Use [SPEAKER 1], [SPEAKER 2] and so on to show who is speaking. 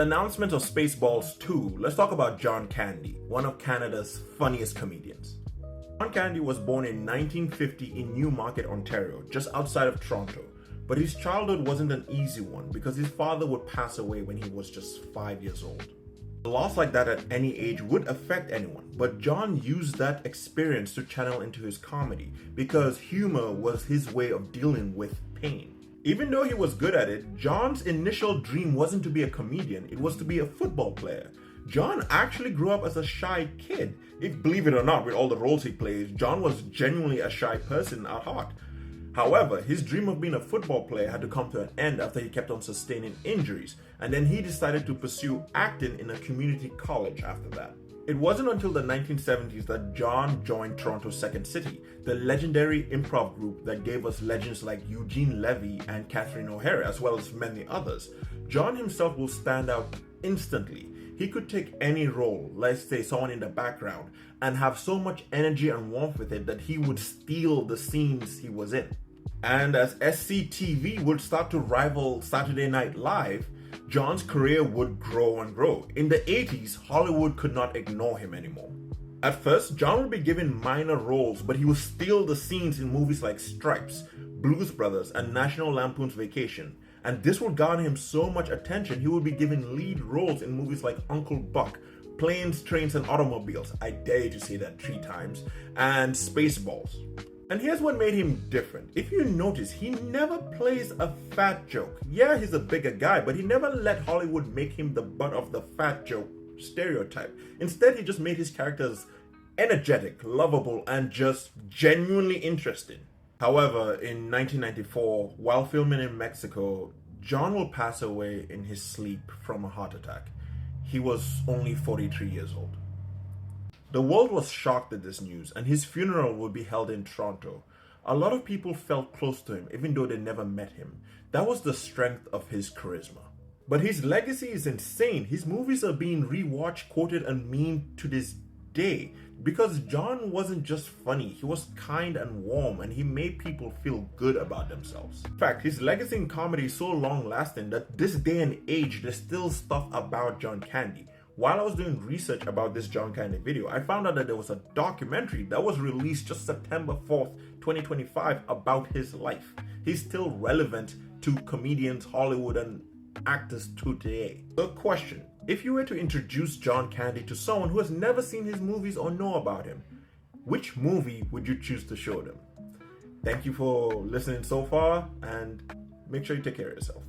[SPEAKER 1] Announcement of Spaceballs 2, let's talk about John Candy, one of Canada's funniest comedians. John Candy was born in 1950 in Newmarket, Ontario, just outside of Toronto. But his childhood wasn't an easy one because his father would pass away when he was just 5 years old. A loss like that at any age would affect anyone, but John used that experience to channel into his comedy because humor was his way of dealing with pain. Even though he was good at it, John's initial dream wasn't to be a comedian, it was to be a football player. John actually grew up as a shy kid. If believe it or not, with all the roles he plays, John was genuinely a shy person at heart. However, his dream of being a football player had to come to an end after he kept on sustaining injuries, and then he decided to pursue acting in a community college after that. It wasn't until the 1970s that John joined Toronto's Second City, the legendary improv group that gave us legends like Eugene Levy and Catherine O'Hara, as well as many others. John himself will stand out instantly. He could take any role, let's say someone in the background, and have so much energy and warmth with it that he would steal the scenes he was in. And as SCTV would start to rival Saturday Night Live, John's career would grow and grow. In the 80s, Hollywood could not ignore him anymore. At first, John would be given minor roles, but he would steal the scenes in movies like Stripes, Blues Brothers, and National Lampoon's Vacation. And this would garner him so much attention, he would be given lead roles in movies like Uncle Buck, Planes, Trains, and Automobiles, I dare you to say that 3 times, and Spaceballs. And here's what made him different. If you notice, he never plays a fat joke. Yeah, he's a bigger guy, but he never let Hollywood make him the butt of the fat joke stereotype. Instead, he just made his characters energetic, lovable, and just genuinely interesting. However, in 1994, while filming in Mexico, John will pass away in his sleep from a heart attack. He was only 43 years old. The world was shocked at this news, and his funeral would be held in Toronto. A lot of people felt close to him, even though they never met him. That was the strength of his charisma. But his legacy is insane. His movies are being rewatched, quoted, and memed to this day. Because John wasn't just funny, he was kind and warm, and he made people feel good about themselves. In fact, his legacy in comedy is so long-lasting that this day and age, there's still stuff about John Candy. While I was doing research about this John Candy video, I found out that there was a documentary that was released just September 4th, 2025 about his life. He's still relevant to comedians, Hollywood, and actors today. The question, if you were to introduce John Candy to someone who has never seen his movies or know about him, which movie would you choose to show them? Thank you for listening so far, and make sure you take care of yourself.